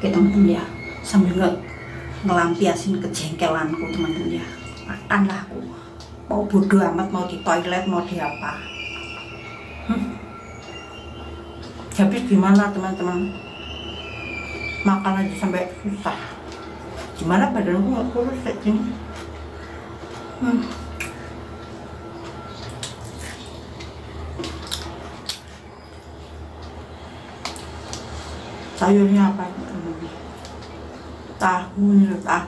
Oke teman-teman ya, sambil ngelampiasin kejengkelanku teman-teman ya, makanlah aku. Mau bodo amat, mau di toilet, mau di apa. Habis gimana teman-teman? Makan aja sampai susah. Gimana badanku nggak kurus kayak gini? Sayurnya apa teman-teman? Tahu mentah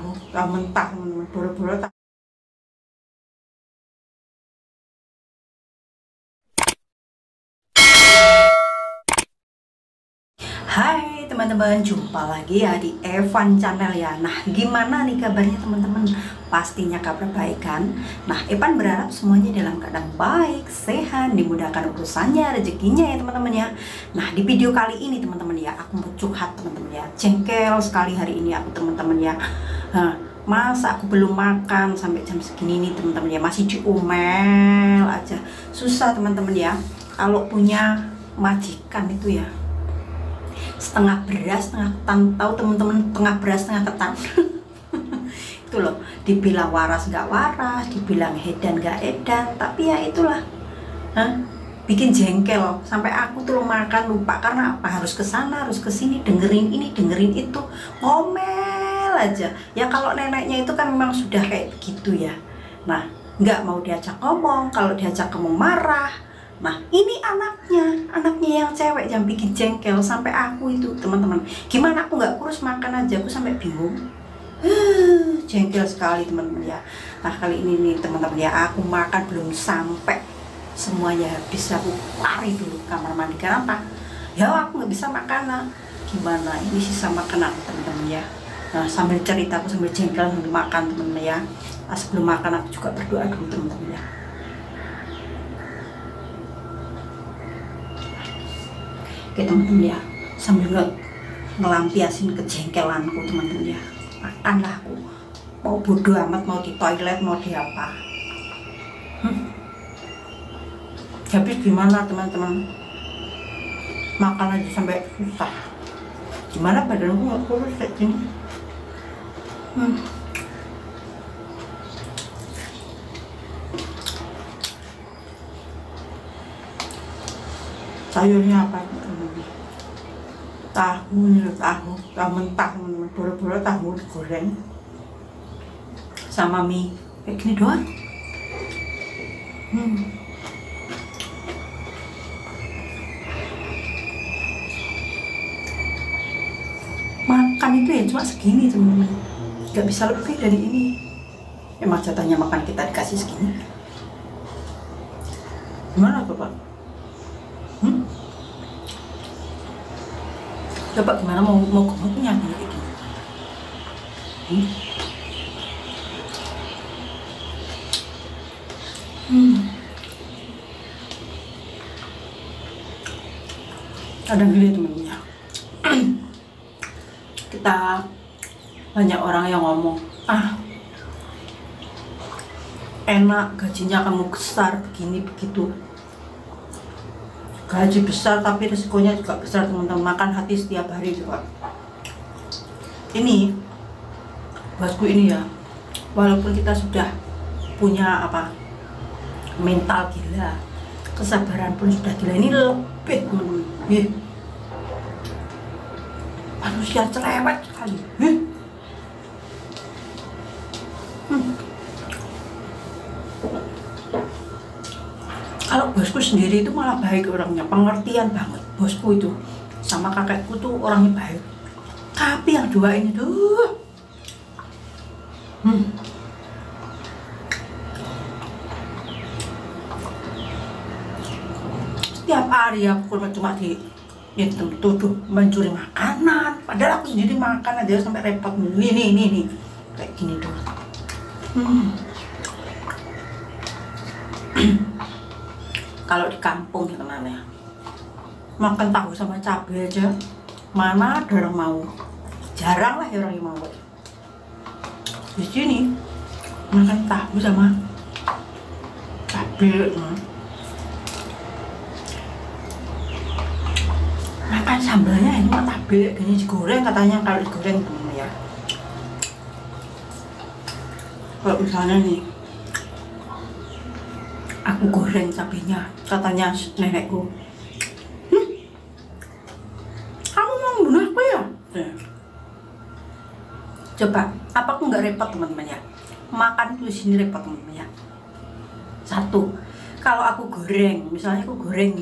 teman-teman, boro-boro tahu. Hai teman-teman, jumpa lagi ya di Evan Channel ya. Nah, gimana nih kabarnya teman-teman? Pastinya kabar baik kan? Nah, Evan berharap semuanya dalam keadaan baik, sehat, dimudahkan urusannya, rezekinya ya teman-teman ya. Nah, di video kali ini teman-teman ya, aku mau curhat teman-teman ya. Jengkel sekali hari ini aku teman-teman ya. Masa aku belum makan sampai jam segini nih teman-teman ya, masih diomel aja. Susah teman-teman ya. Kalau punya majikan itu ya, setengah beras setengah ketan, tahu teman-teman, setengah beras setengah ketan. Itu loh, dibilang waras nggak waras, dibilang edan nggak edan, tapi ya itulah, bikin jengkel sampai aku tuh makan lupa. Karena apa? Harus ke sana, harus ke sini, dengerin ini, dengerin itu, ngomel aja ya. Kalau neneknya itu kan memang sudah kayak begitu ya. Nah, nggak mau diajak ngomong, kalau diajak ngomong marah. Nah, ini anaknya yang cewek yang bikin jengkel sampai aku itu teman-teman. Gimana aku nggak kurus, makan aja aku sampai bingung. Jengkel sekali teman-teman ya. Nah, kali ini nih teman-teman ya, aku makan belum sampai semuanya habis, aku lari dulu kamar mandi. Kenapa? Ya aku nggak bisa makan. Nah, gimana ini sisa makanan teman-teman ya. Nah, sambil cerita aku sambil jengkel sambil makan teman-teman ya. Nah, sebelum makan aku juga berdoa dulu teman-teman ya. Oke teman-teman ya, sambil ngelampiasin kejengkelanku teman-teman ya, makanlah aku. Mau bodo amat, mau di toilet, mau di apa. Habis gimana teman-teman? Makan aja sampai susah. Gimana badanku nggak kurus kayak gini? Sayurnya apa teman-teman? Tahu mentah teman-teman, boro-boro tahu digoreng sama mie kayak gini doang. Makan itu ya cuma segini teman-teman, nggak bisa lebih dari ini. Emang jatahnya makan kita dikasih segini. Gimana coba? Coba gimana mau gemuknya kayak gini? Ada geli temennya. Kita banyak orang yang ngomong, enak gajinya kamu besar begini begitu. Gaji besar tapi resikonya juga besar teman-teman, makan hati setiap hari juga. Ini bosku ini ya, walaupun kita sudah punya mental gila, kesabaran pun sudah gila, ini lebih teman-teman. Manusia cerewet sekali. Kalau bosku sendiri itu malah baik orangnya, pengertian banget. Bosku itu sama kakekku tuh orangnya baik. Tapi yang dua ini tuh, setiap hari aku cuma tuduh mencuri makanan. Padahal aku sendiri makan aja sampai repot. Nih kayak gini tuh. Kalau di kampung ya teman ya, makan tahu sama cabai aja mana ada orang mau, jarang lah ya orang yang mau. Di sini makan tahu sama cabai, makan sambalnya ini mah tabe gini digoreng katanya. Kalau digoreng teman ya, kalau misalnya nih aku goreng cabenya, katanya nenekku, kamu mau membunuh aku ya? Coba, apa aku nggak repot teman-teman ya? Makan tuh sini repot teman-teman ya. Satu, kalau aku goreng, misalnya aku goreng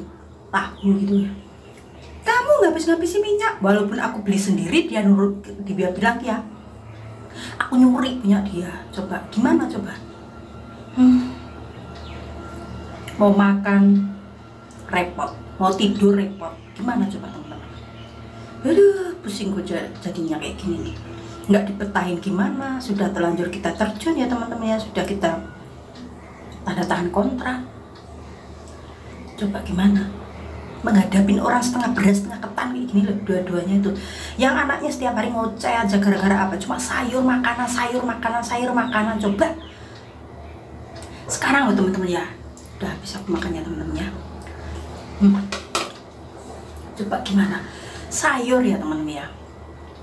tahu gitu ya, kamu nggak habis-ngabisin minyak. Walaupun aku beli sendiri, dia nurut, dia bilang ya aku nyuri punya dia. Coba gimana coba? Mau makan repot, mau tidur repot, gimana coba teman-teman? Aduh, pusing gue jadinya kayak gini nih. Nggak dipetahin gimana, sudah terlanjur kita terjun ya teman-teman ya, sudah kita tanda tangan kontrak. Coba gimana menghadapin orang setengah beras setengah ketan kayak gini loh, dua-duanya itu. Yang anaknya setiap hari ngoceh aja gara-gara apa? Cuma sayur makanan, sayur makanan, sayur makanan. Coba sekarang loh teman-teman ya, udah habis aku makannya teman-teman ya. Coba gimana sayur ya teman-teman ya.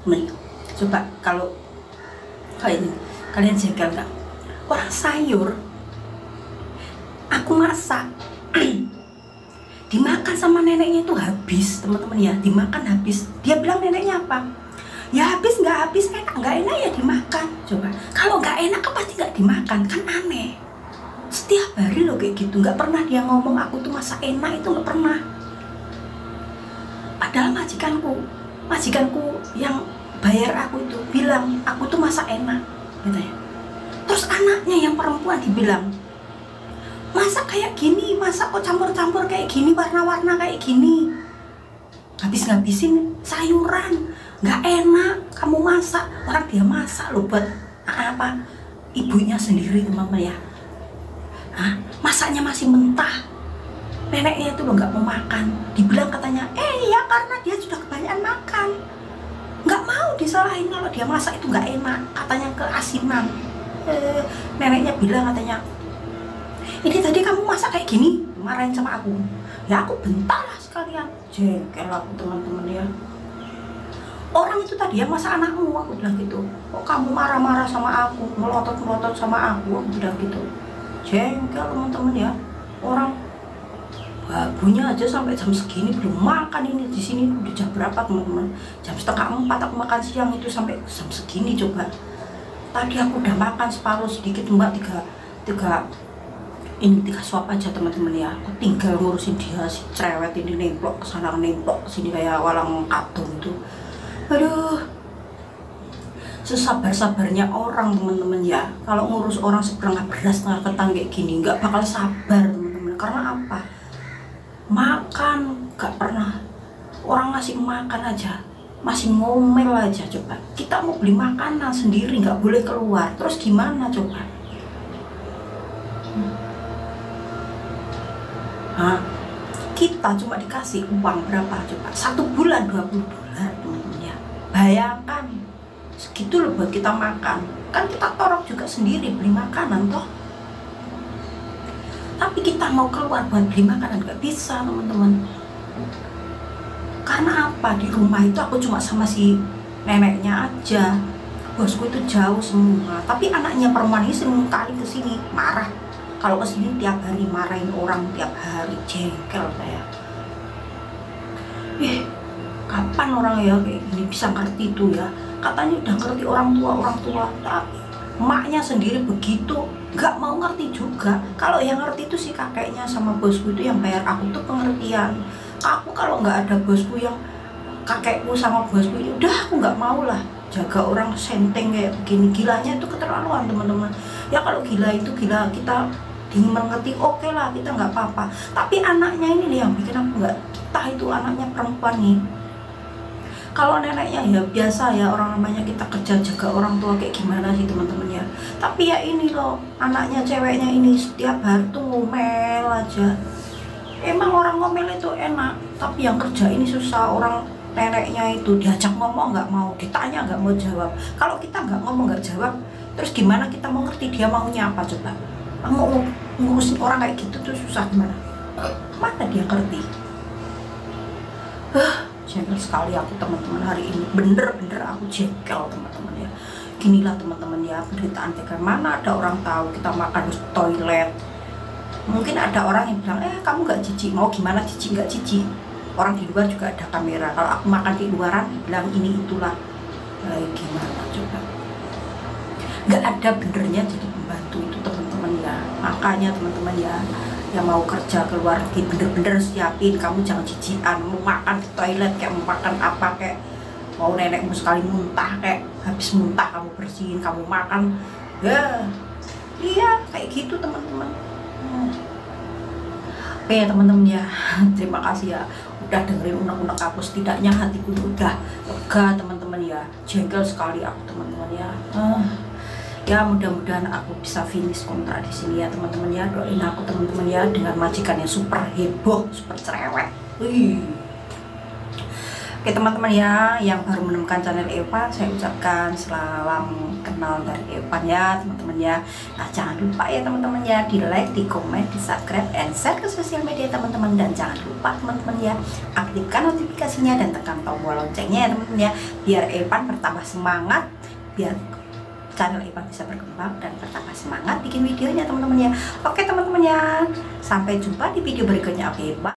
Nih, coba kalau kayak ini, kalian jengkel nggak? Orang sayur aku masak dimakan sama neneknya itu habis teman-teman ya, dimakan habis. Dia bilang neneknya apa? Ya habis nggak habis, enak nggak enak ya dimakan. Coba kalau nggak enak kan pasti nggak dimakan, kan aneh. Setiap hari loh kayak gitu, nggak pernah dia ngomong aku tuh masak enak, itu nggak pernah. Padahal majikanku yang bayar aku itu bilang aku tuh masak enak gitu ya. Terus anaknya yang perempuan dibilang, masak kayak gini, masak kok campur-campur kayak gini, warna-warna kayak gini, habis-ngabisin sayuran, nggak enak kamu masak. Orang dia masak loh buat apa, ibunya sendiri teman-teman ya. Masaknya masih mentah, neneknya itu loh nggak mau makan. Dibilang katanya, ya karena dia sudah kebanyakan makan. Nggak mau disalahin kalau dia masak itu nggak enak, katanya keasinan. Neneknya bilang katanya, ini tadi kamu masak kayak gini, marahin sama aku. Ya aku bentar lah sekalian. Jengkel aku teman-teman ya. Orang itu tadi yang masak anakmu, aku bilang gitu. Kok kamu marah-marah sama aku, melotot-melotot sama aku bilang gitu. Jengkel teman-teman ya. Orang babunya aja sampai jam segini belum makan. Ini di sini udah jam berapa teman-teman? Jam 3:30 aku makan siang itu sampai jam segini. Coba tadi aku udah makan separuh sedikit mbak, tiga suap aja teman-teman ya. Aku tinggal ngurusin dia si cerewet ini, nemplok kesana nemplok kesini kayak walang kadung itu. Aduh, sesabar-sabarnya orang teman-teman ya. Kalau ngurus orang setengah beras setengah ketan kayak gini nggak bakal sabar teman-teman. Karena apa? Makan nggak pernah, orang ngasih makan aja masih ngomel aja. Coba kita mau beli makanan sendiri nggak boleh keluar, terus gimana coba? Kita cuma dikasih uang berapa coba? 1 bulan $20 teman-teman ya. Bayangkan segitu loh buat kita makan. Kan kita torok juga sendiri beli makanan toh. Tapi kita mau keluar buat beli makanan nggak bisa teman-teman. Karena apa? Di rumah itu aku cuma sama si neneknya aja. Bosku itu jauh semua. Tapi anaknya perempuan ini sering kali kesini marah. Kalau kesini tiap hari marahin orang tiap hari, jengkel saya. Kapan orang ya kayak gini bisa ngerti itu ya? Katanya udah ngerti orang tua, tapi emaknya sendiri begitu, nggak mau ngerti juga. Kalau yang ngerti itu si kakeknya sama bosku itu yang bayar aku tuh pengertian. Aku kalau nggak ada bosku yang kakekku sama bosku ini, udah aku nggak mau lah jaga orang senteng kayak begini. Gilanya itu keterlaluan teman-teman. Ya kalau gila itu gila kita mengerti, oke lah kita nggak apa-apa. Tapi anaknya ini nih yang bikin aku nggak, kita itu anaknya perempuan nih. Kalau neneknya ya biasa ya, orang namanya kita kerja jaga orang tua kayak gimana sih teman-teman ya. Tapi ya ini loh, anaknya ceweknya ini setiap hari tuh ngomel aja. Emang orang ngomel itu enak, tapi yang kerja ini susah. Orang neneknya itu diajak ngomong nggak mau, ditanya nggak mau jawab. Kalau kita nggak ngomong nggak jawab, terus gimana kita mau ngerti dia maunya apa coba? Mau ngurusin orang kayak gitu tuh susah gimana? Mana dia ngerti? jengkel sekali aku teman-teman hari ini, bener-bener aku jengkel teman-teman ya. Ginilah teman-teman ya, penderitaan bagaimana ada orang tahu kita makan di toilet. Mungkin ada orang yang bilang, kamu gak jijik, mau gimana jijik gak jijik, orang di luar juga ada kamera. Kalau aku makan di luaran bilang ini itulah, gimana coba, gak ada benernya jadi pembantu itu teman-teman ya. Makanya teman-teman ya, yang mau kerja keluar negeri bener-bener siapin, kamu jangan jijikan, mau makan di toilet kayak mau makan apa, kayak mau nenekmu sekali muntah, kayak habis muntah kamu bersihin, kamu makan ya, iya kayak gitu teman-teman. Oke ya teman-teman ya, terima kasih ya udah dengerin unek-unek aku, setidaknya hatiku udah lega teman-teman ya. Jengkel sekali aku teman-teman ya. Ya mudah-mudahan aku bisa finish kontrak di sini ya teman-teman ya. Doain aku teman-teman ya, dengan majikan yang super heboh, super cerewet. Oke teman-teman ya, yang baru menemukan channel Evan, saya ucapkan salam kenal dari Evan ya teman-teman ya. Nah jangan lupa ya teman-teman ya, di like, di komen, di subscribe, and share ke sosial media teman-teman. Dan jangan lupa teman-teman ya, aktifkan notifikasinya dan tekan tombol loncengnya ya teman-teman ya, biar Evan bertambah semangat, biar channel Evan bisa berkembang dan bertambah semangat bikin videonya teman-teman ya. Oke teman-teman ya, sampai jumpa di video berikutnya. Oke, bye.